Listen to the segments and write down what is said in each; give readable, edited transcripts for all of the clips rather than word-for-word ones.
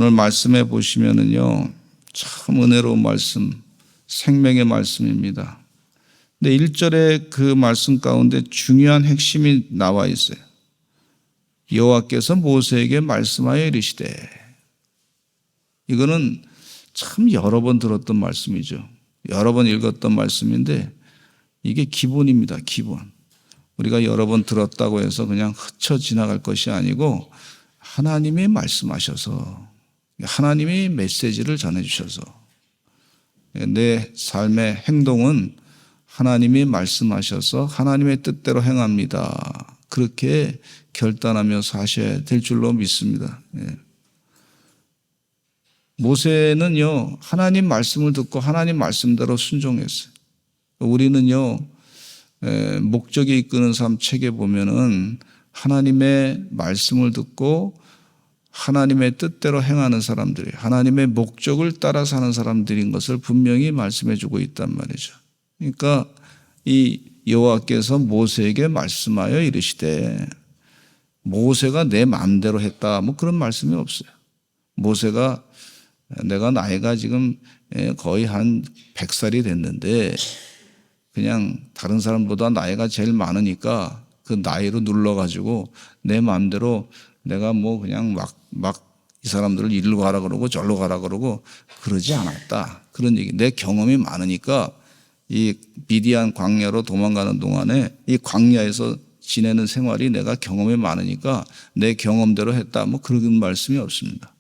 오늘 말씀해 보시면은요, 참 은혜로운 말씀, 생명의 말씀입니다. 근데 1절에 그 말씀 가운데 중요한 핵심이 나와 있어요. 여호와께서 모세에게 말씀하여 이르시되. 이거는 참 여러 번 들었던 말씀이죠. 여러 번 읽었던 말씀인데 이게 기본입니다. 기본. 우리가 여러 번 들었다고 해서 그냥 스쳐 지나갈 것이 아니고 하나님이 말씀하셔서, 하나님이 메시지를 전해주셔서 내 삶의 행동은 하나님이 말씀하셔서 하나님의 뜻대로 행합니다. 그렇게 결단하며 사셔야 될 줄로 믿습니다. 모세는요, 하나님 말씀을 듣고 하나님 말씀대로 순종했어요. 우리는요, 목적이 이끄는 삶 책에 보면은 하나님의 말씀을 듣고 하나님의 뜻대로 행하는 사람들이, 하나님의 목적을 따라 사는 사람들인 것을 분명히 말씀해 주고 있단 말이죠. 그러니까 이 여호와께서 모세에게 말씀하여 이르시되, 모세가 내 마음대로 했다, 뭐 그런 말씀이 없어요. 모세가 내가 나이가 지금 거의 한 100살이 됐는데 그냥 다른 사람보다 나이가 제일 많으니까 그 나이로 눌러가지고 내 마음대로 내가 뭐 그냥 막 이 사람들을 이리로 가라 그러고 저리로 가라 그러고 그러지 않았다. 그런 얘기. 내 경험이 많으니까 이 미디안 광야로 도망가는 동안에 이 광야에서 지내는 생활이 내가 경험이 많으니까 내 경험대로 했다. 뭐 그런 말씀이 없습니다.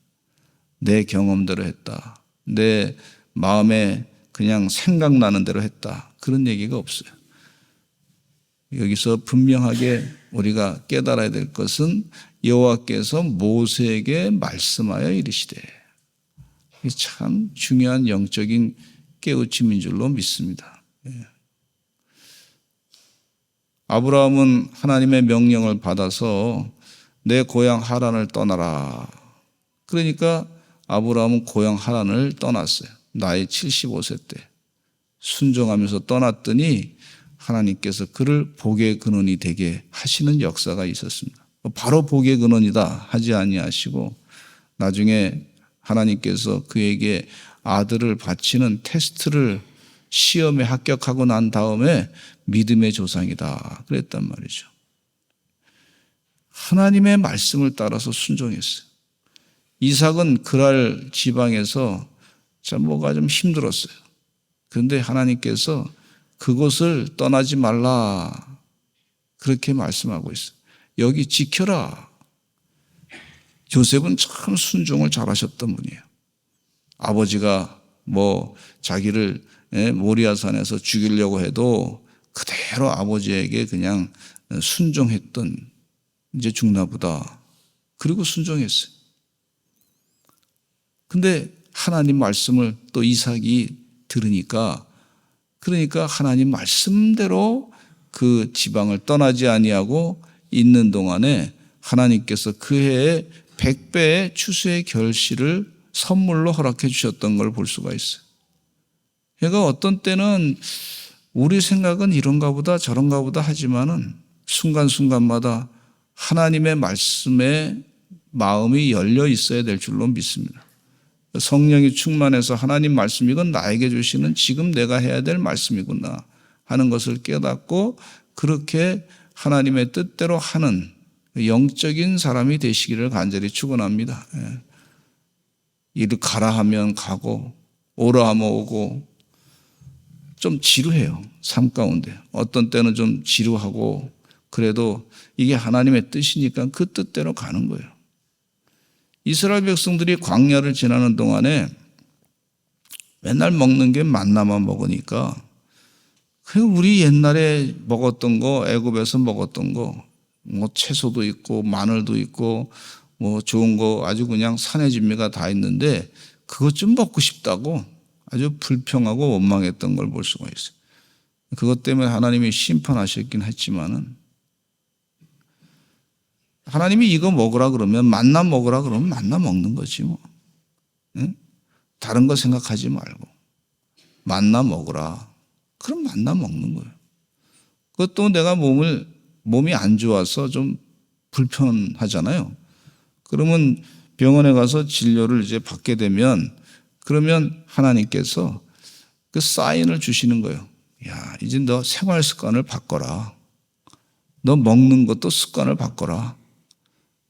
내 경험대로 했다. 내 마음에 그냥 생각나는 대로 했다. 그런 얘기가 없어요. 여기서 분명하게 우리가 깨달아야 될 것은 여호와께서 모세에게 말씀하여 이르시되. 이게 참 중요한 영적인 깨우침인 줄로 믿습니다. 아브라함은 하나님의 명령을 받아서 내 고향 하란을 떠나라. 그러니까 아브라함은 고향 하란을 떠났어요. 나이 75세 때 순종하면서 떠났더니 하나님께서 그를 복의 근원이 되게 하시는 역사가 있었습니다. 바로 복의 근원이다 하지 아니하시고 나중에 하나님께서 그에게 아들을 바치는 테스트를, 시험에 합격하고 난 다음에 믿음의 조상이다 그랬단 말이죠. 하나님의 말씀을 따라서 순종했어요. 이삭은 그랄 지방에서 뭐가 좀 힘들었어요. 그런데 하나님께서 그곳을 떠나지 말라 그렇게 말씀하고 있어요. 여기 지켜라. 요셉은 참 순종을 잘하셨던 분이에요. 아버지가 뭐 자기를 모리아산에서 죽이려고 해도 그대로 아버지에게 그냥 순종했던, 이제 죽나 보다. 그리고 순종했어요. 근데 하나님 말씀을 또 이삭이 들으니까, 그러니까 하나님 말씀대로 그 지방을 떠나지 아니하고 있는 동안에 하나님께서 그 해에 100배의 추수의 결실을 선물로 허락해 주셨던 걸 볼 수가 있어요. 그러니까 어떤 때는 우리 생각은 이런가 보다 저런가 보다 하지만은 순간순간마다 하나님의 말씀에 마음이 열려 있어야 될 줄로 믿습니다. 성령이 충만해서 하나님 말씀, 이건 나에게 주시는 지금 내가 해야 될 말씀이구나 하는 것을 깨닫고 그렇게 하나님의 뜻대로 하는 영적인 사람이 되시기를 간절히 축원합니다. 이를 가라 하면 가고 오라 하면 오고. 좀 지루해요, 삶 가운데. 어떤 때는 좀 지루하고 그래도 이게 하나님의 뜻이니까 그 뜻대로 가는 거예요. 이스라엘 백성들이 광야를 지나는 동안에 맨날 먹는 게 만나만 먹으니까 우리 옛날에 먹었던 거, 애굽에서 먹었던 거, 뭐 채소도 있고 마늘도 있고 뭐 좋은 거 아주 그냥 산의 진미가 다 있는데 그것 좀 먹고 싶다고 아주 불평하고 원망했던 걸 볼 수가 있어요. 그것 때문에 하나님이 심판하셨긴 했지만은, 하나님이 이거 먹으라 그러면, 만나 먹으라 그러면 만나 먹는 거지 뭐. 응? 다른 거 생각하지 말고 만나 먹으라. 그럼 만나 먹는 거예요. 그것도 내가 몸이 안 좋아서 좀 불편하잖아요. 그러면 병원에 가서 진료를 이제 받게 되면 그러면 하나님께서 그 사인을 주시는 거예요. 야, 이제 너 생활 습관을 바꿔라. 너 먹는 것도 습관을 바꿔라.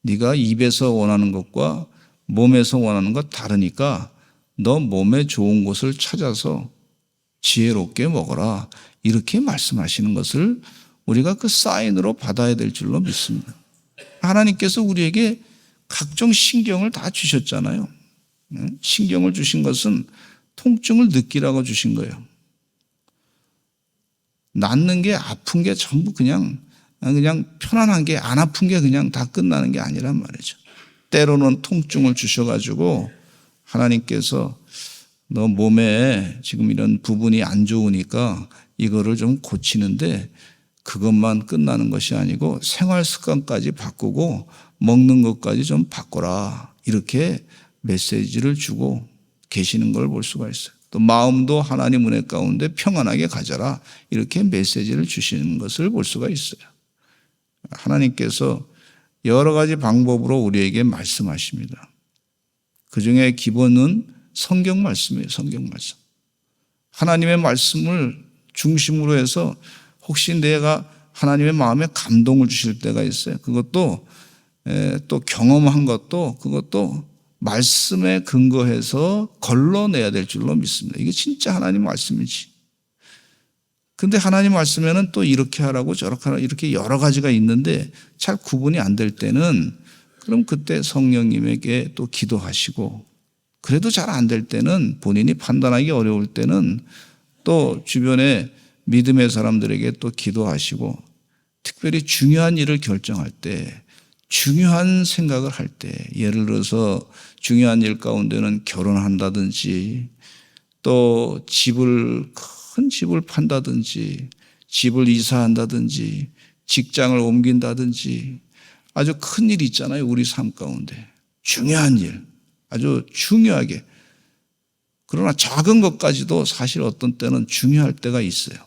네가 입에서 원하는 것과 몸에서 원하는 것 다르니까 너 몸에 좋은 것을 찾아서 지혜롭게 먹어라. 이렇게 말씀하시는 것을 우리가 그 사인으로 받아야 될 줄로 믿습니다. 하나님께서 우리에게 각종 신경을 다 주셨잖아요. 신경을 주신 것은 통증을 느끼라고 주신 거예요. 낫는 게 아픈 게 전부 그냥 편안한 게 안 아픈 게 그냥 다 끝나는 게 아니란 말이죠. 때로는 통증을 주셔가지고 하나님께서 너 몸에 지금 이런 부분이 안 좋으니까 이거를 좀 고치는데 그것만 끝나는 것이 아니고 생활 습관까지 바꾸고 먹는 것까지 좀 바꿔라. 이렇게 메시지를 주고 계시는 걸 볼 수가 있어요. 또 마음도 하나님 은혜 가운데 평안하게 가져라. 이렇게 메시지를 주시는 것을 볼 수가 있어요. 하나님께서 여러 가지 방법으로 우리에게 말씀하십니다. 그중에 기본은 성경 말씀이에요. 성경 말씀. 하나님의 말씀을 중심으로 해서 혹시 내가 하나님의 마음에 감동을 주실 때가 있어요. 그것도 또 경험한 것도 그것도 말씀에 근거해서 걸러내야 될 줄로 믿습니다. 이게 진짜 하나님 말씀이지. 근데 하나님 말씀에는 또 이렇게 하라고 저렇게 하라고 이렇게 여러 가지가 있는데 잘 구분이 안 될 때는 그럼 그때 성령님에게 또 기도하시고 그래도 잘 안 될 때는 본인이 판단하기 어려울 때는 또 주변에 믿음의 사람들에게 또 기도하시고 특별히 중요한 일을 결정할 때 중요한 생각을 할 때 예를 들어서 중요한 일 가운데는 결혼한다든지 또 큰 집을 판다든지 집을 이사한다든지 직장을 옮긴다든지 아주 큰 일이 있잖아요. 우리 삶 가운데. 중요한 일. 아주 중요하게. 그러나 작은 것까지도 사실 어떤 때는 중요할 때가 있어요.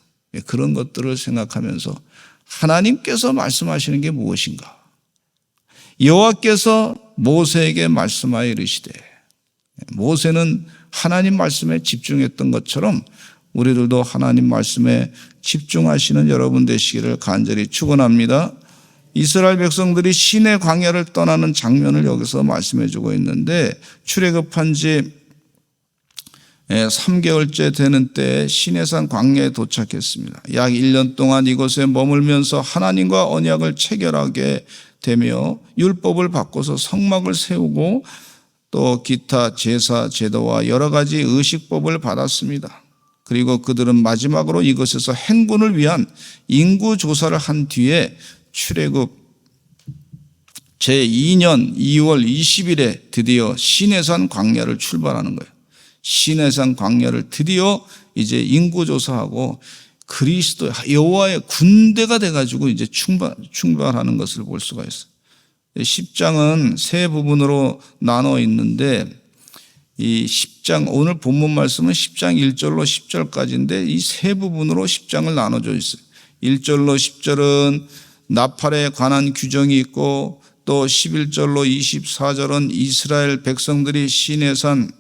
그런 것들을 생각하면서 하나님께서 말씀하시는 게 무엇인가? 여호와께서 모세에게 말씀하여 이르시되 모세는 하나님 말씀에 집중했던 것처럼 우리들도 하나님 말씀에 집중하시는 여러분 되시기를 간절히 축원합니다. 이스라엘 백성들이 시내 광야를 떠나는 장면을 여기서 말씀해 주고 있는데 출애굽한 지 3개월째 되는 때에 시내산 광야에 도착했습니다. 약 1년 동안 이곳에 머물면서 하나님과 언약을 체결하게 되며 율법을 바꿔서 성막을 세우고 또 기타 제사 제도와 여러 가지 의식법을 받았습니다. 그리고 그들은 마지막으로 이것에서 행군을 위한 인구 조사를 한 뒤에 출애굽 제2년 2월 20일에 드디어 시내산 광야를 출발하는 거예요. 시내산 광야를 드디어 이제 인구 조사하고 그리스도 여호와의 군대가 돼가지고 이제 출발하는 것을 볼 수가 있어요. 10장은 세 부분으로 나눠 있는데 이 10장 오늘 본문 말씀은 10장 1절로 10절까지인데 이 세 부분으로 10장을 나눠져 있어요. 1절로 10절은 나팔에 관한 규정이 있고 또 11절로 24절은 이스라엘 백성들이 시내산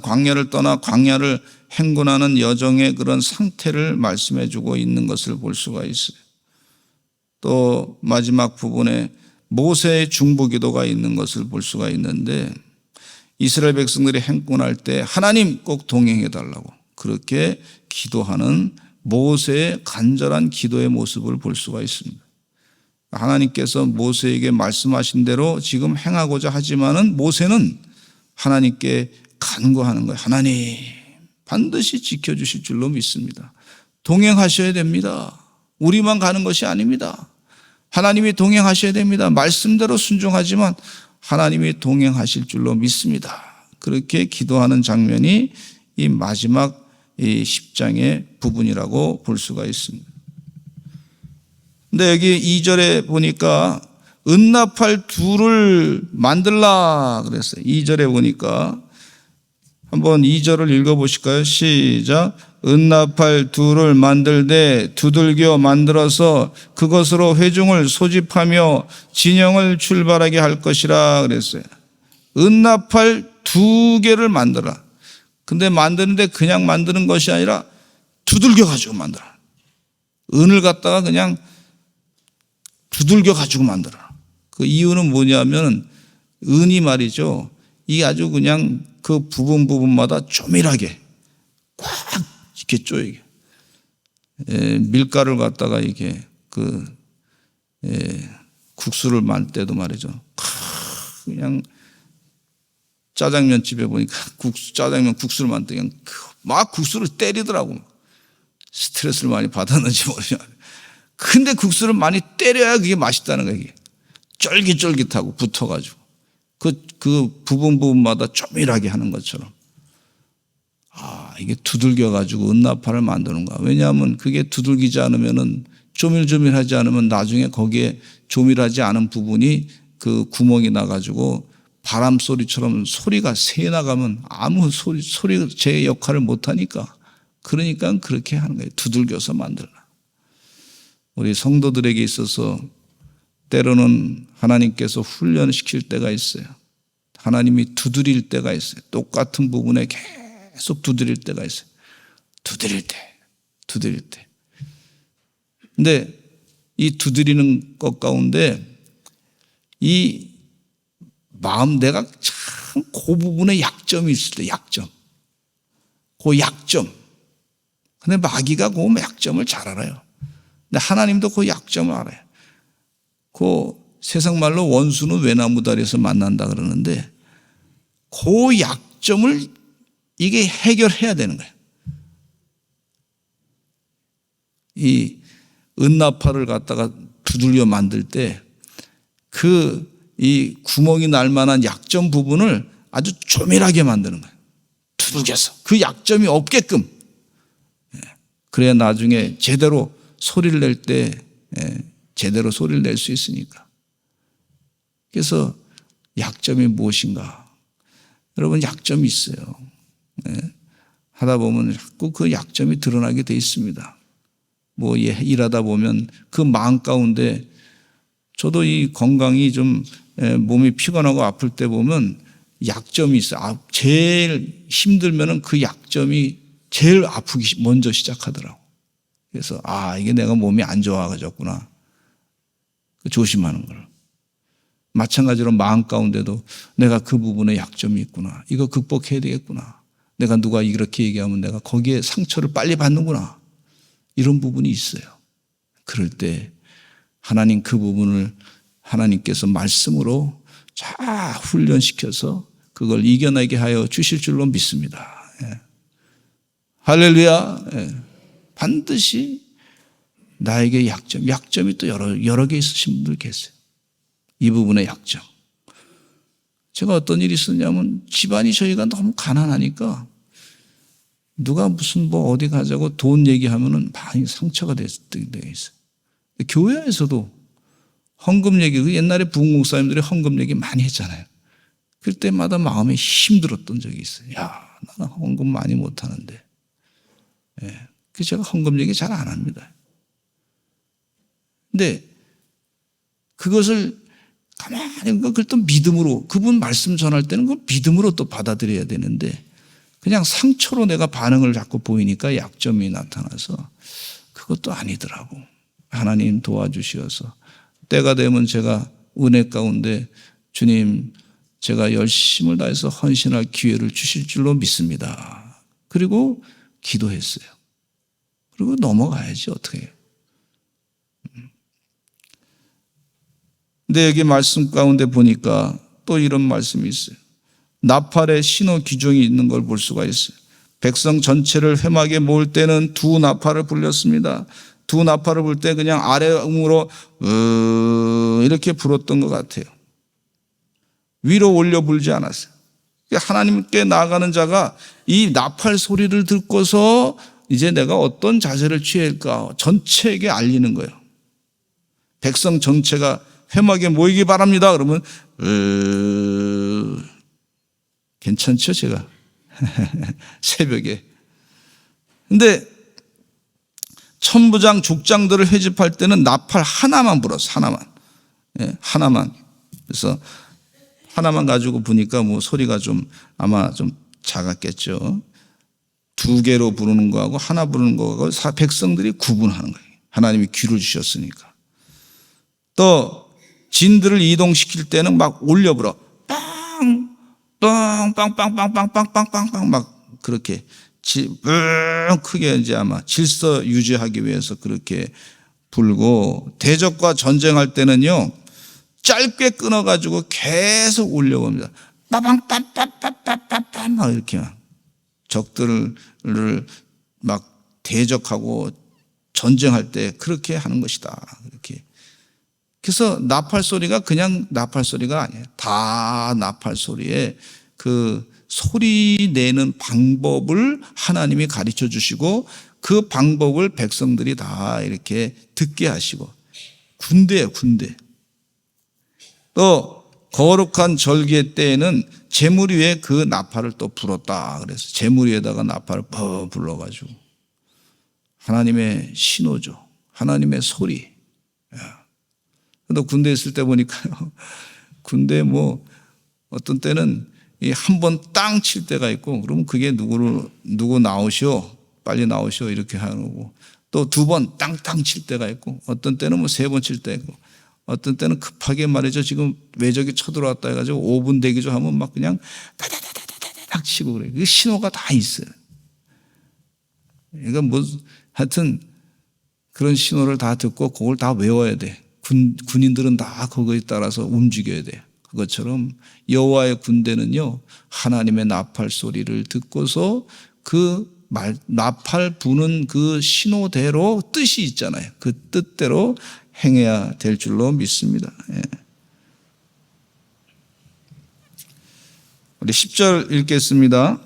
광야를 떠나 광야를 행군하는 여정의 그런 상태를 말씀해 주고 있는 것을 볼 수가 있어요. 또 마지막 부분에 모세의 중보기도가 있는 것을 볼 수가 있는데 이스라엘 백성들이 행군할 때 하나님 꼭 동행해 달라고 그렇게 기도하는 모세의 간절한 기도의 모습을 볼 수가 있습니다. 하나님께서 모세에게 말씀하신 대로 지금 행하고자 하지만은 모세는 하나님께 간구하는 거예요. 하나님 반드시 지켜주실 줄로 믿습니다. 동행하셔야 됩니다. 우리만 가는 것이 아닙니다. 하나님이 동행하셔야 됩니다. 말씀대로 순종하지만 하나님이 동행하실 줄로 믿습니다. 그렇게 기도하는 장면이 이 마지막 이 10장의 부분이라고 볼 수가 있습니다. 근데 여기 2절에 보니까 은나팔 둘을 만들라 그랬어요. 2절에 보니까 한번 2절을 읽어보실까요? 시작. 은나팔 둘을 만들되 두들겨 만들어서 그것으로 회중을 소집하며 진영을 출발하게 할 것이라 그랬어요. 은나팔 2개를 만들어라. 근데 만드는데 그냥 만드는 것이 아니라 두들겨 가지고 만들어. 은을 갖다가 그냥 두들겨 가지고 만들어. 그 이유는 뭐냐면 은이 말이죠. 이게 아주 그냥 그 부분마다 조밀하게 꽉 이렇게 쪼이게. 밀가루를 갖다가 이게 국수를 만 때도 말이죠. 그냥 짜장면 집에 보니까 짜장면 국수를 만들 때 그냥 막 국수를 때리더라고. 스트레스를 많이 받았는지 모르지만. 근데 국수를 많이 때려야 그게 맛있다는 거예요. 이게. 쫄깃쫄깃하고 붙어가지고. 그 부분마다 조밀하게 하는 것처럼. 이게 두들겨가지고 은나팔을 만드는 거야. 왜냐하면 그게 두들기지 않으면은 조밀조밀하지 않으면 나중에 거기에 조밀하지 않은 부분이 그 구멍이 나가지고 바람 소리처럼 소리가 새 나가면 아무 소리 제 역할을 못하니까. 그러니까 그렇게 하는 거예요. 두들겨서 만들라. 우리 성도들에게 있어서 때로는 하나님께서 훈련시킬 때가 있어요. 하나님이 두드릴 때가 있어요. 똑같은 부분에 계속 두드릴 때가 있어요. 두드릴 때. 근데 이 두드리는 것 가운데 이 마음 내가 참 그 부분에 약점이 있을 때 그 약점. 근데 마귀가 그 약점을 잘 알아요. 근데 하나님도 그 약점을 알아요. 그 세상 말로 원수는 외나무다리에서 만난다 그러는데 그 약점을 이게 해결해야 되는 거예요. 이 은나팔을 갖다가 두들겨 만들 때 이 구멍이 날 만한 약점 부분을 아주 조밀하게 만드는 거예요. 두들겨서. 그 약점이 없게끔. 그래야 나중에 제대로 소리를 낼 때 제대로 소리를 낼 수 있으니까. 그래서 약점이 무엇인가? 여러분 약점이 있어요. 하다 보면 자꾸 그 약점이 드러나게 돼 있습니다. 뭐 일하다 보면 그 마음 가운데 저도 이 건강이 좀 몸이 피곤하고 아플 때 보면 약점이 있어요. 제일 힘들면은 그 약점이 제일 아프기 먼저 시작하더라고. 그래서 이게 내가 몸이 안 좋아가지구나. 조심하는 걸. 마찬가지로 마음 가운데도 내가 그 부분에 약점이 있구나. 이거 극복해야 되겠구나. 내가 누가 이렇게 얘기하면 내가 거기에 상처를 빨리 받는구나. 이런 부분이 있어요. 그럴 때 하나님 그 부분을 하나님께서 말씀으로 잘 훈련시켜서 그걸 이겨내게 하여 주실 줄로 믿습니다. 할렐루야. 반드시 나에게 약점이 또 여러 개 있으신 분들 계세요. 이 부분의 약점. 제가 어떤 일이 있었냐면 집안이 저희가 너무 가난하니까 누가 무슨 어디 가자고 돈 얘기하면은 많이 상처가 됐던 데가 있어요. 교회에서도 헌금 얘기, 옛날에 부흥목사님들이 헌금 얘기 많이 했잖아요. 그때마다 마음이 힘들었던 적이 있어요. 나는 헌금 많이 못하는데. 그래서 제가 헌금 얘기 잘 안 합니다. 근데 그것을 가만히 그걸 또 믿음으로 그분 말씀 전할 때는 그 믿음으로 또 받아들여야 되는데 그냥 상처로 내가 반응을 자꾸 보이니까 약점이 나타나서 그것도 아니더라고. 하나님 도와주시어서 때가 되면 제가 은혜 가운데 주님 제가 열심을 다해서 헌신할 기회를 주실 줄로 믿습니다. 그리고 기도했어요. 그리고 넘어가야지 어떻게 해요. 근데 여기 말씀 가운데 보니까 또 이런 말씀이 있어요. 나팔의 신호 기종이 있는 걸 볼 수가 있어요. 백성 전체를 회막에 모을 때는 두 나팔을 불렸습니다. 두 나팔을 불 때 그냥 아래음으로 이렇게 불었던 것 같아요. 위로 올려 불지 않았어요. 하나님께 나아가는 자가 이 나팔 소리를 듣고서 이제 내가 어떤 자세를 취할까 전체에게 알리는 거예요. 백성 전체가 회막에 모이기 바랍니다. 그러면 괜찮죠 제가? 새벽에 근데 천부장, 족장들을 회집할 때는 나팔 하나만 불었어. 하나만. 예, 하나만. 그래서 하나만 가지고 부니까 뭐 소리가 좀 아마 좀 작았겠죠. 두 개로 부르는 거하고 하나 부르는 거하고 백성들이 구분하는 거예요. 하나님이 귀를 주셨으니까. 또 진들을 이동시킬 때는 막 올려 불어. 빵! 빵! 빵! 빵! 빵! 빵! 빵! 빵! 빵! 빵! 막 그렇게 크게 이제 아마 질서 유지하기 위해서 그렇게 불고, 대적과 전쟁할 때는요 짧게 끊어가지고 계속 올려봅니다. 빠방 빠빠빠빠빠빠 막 이렇게 적들을 막 대적하고 전쟁할 때 그렇게 하는 것이다. 이렇게. 그래서 나팔 소리가 그냥 나팔 소리가 아니에요. 다 나팔 소리에 그 소리 내는 방법을 하나님이 가르쳐 주시고 그 방법을 백성들이 다 이렇게 듣게 하시고, 군대예요, 군대. 또 거룩한 절기의 때에는 제물 위에 그 나팔을 또 불었다. 그래서 제물 위에다가 나팔을 불러가지고 하나님의 신호죠. 하나님의 소리. 또 군대에 있을 때 보니까요, 군대 뭐 어떤 때는 한 번 땅 칠 때가 있고, 그러면 그게 누구 나오시오, 빨리 나오시오 이렇게 하고, 또 두 번 땅땅 칠 때가 있고, 어떤 때는 뭐 세 번 칠 때 있고, 어떤 때는 급하게 말이죠. 지금 외적이 쳐들어왔다 해가지고 5분 대기 좀 하면 막 그냥 다다다다다닥 치고 그래요. 그 신호가 다 있어요. 그러니까 뭐 하여튼 그런 신호를 다 듣고 그걸 다 외워야 돼. 군인들은 다 그거에 따라서 움직여야 돼요. 그것처럼 여호와의 군대는요, 하나님의 나팔 소리를 듣고서 그 나팔 부는 그 신호대로 뜻이 있잖아요. 그 뜻대로 행해야 될 줄로 믿습니다. 예. 우리 10절 읽겠습니다.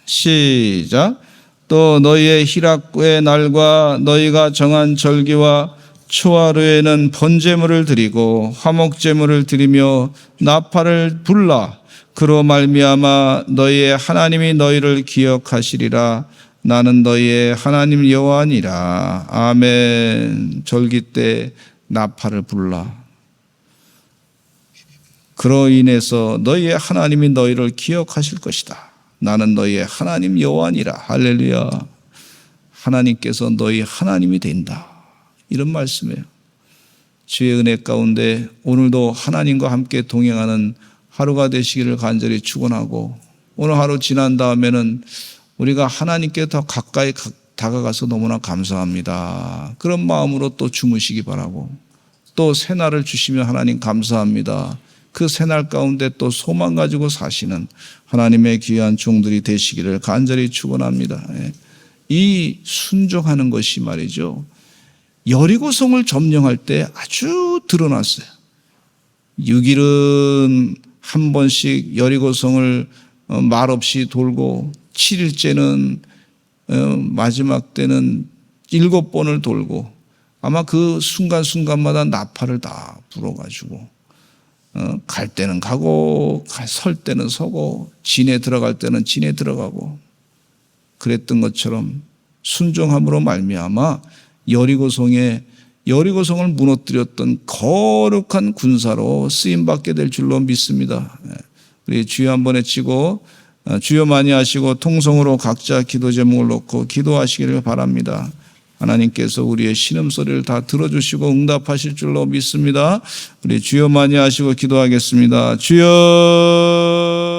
시작. 또 너희의 희락의 날과 너희가 정한 절기와 초하루에는 번제물을 드리고 화목제물을 드리며 나팔을 불라. 그로 말미암아 너희의 하나님이 너희를 기억하시리라. 나는 너희의 하나님 여호와니라. 아멘. 절기 때 나팔을 불라. 그로 인해서 너희의 하나님이 너희를 기억하실 것이다. 나는 너희의 하나님 여호와니라. 할렐루야. 하나님께서 너희 하나님이 된다. 이런 말씀이에요. 주의 은혜 가운데 오늘도 하나님과 함께 동행하는 하루가 되시기를 간절히 축원하고, 오늘 하루 지난 다음에는 우리가 하나님께 더 가까이 다가가서 너무나 감사합니다. 그런 마음으로 또 주무시기 바라고, 또 새날을 주시면 하나님 감사합니다. 그 새날 가운데 또 소망 가지고 사시는 하나님의 귀한 종들이 되시기를 간절히 축원합니다. 이 순종하는 것이 말이죠, 여리고성을 점령할 때 아주 드러났어요. 6일은 한 번씩 여리고성을 말없이 돌고, 7일째는 마지막 때는 7번을 돌고, 아마 그 순간순간마다 나팔을 다 불어가지고 갈 때는 가고 설 때는 서고 진에 들어갈 때는 진에 들어가고 그랬던 것처럼 순종함으로 말미암아 여리고성을 무너뜨렸던 거룩한 군사로 쓰임받게 될 줄로 믿습니다. 우리 주여 한번 외치고 주여 많이 하시고 통성으로 각자 기도 제목을 놓고 기도하시기를 바랍니다. 하나님께서 우리의 신음소리를 다 들어주시고 응답하실 줄로 믿습니다. 우리 주여 많이 하시고 기도하겠습니다. 주여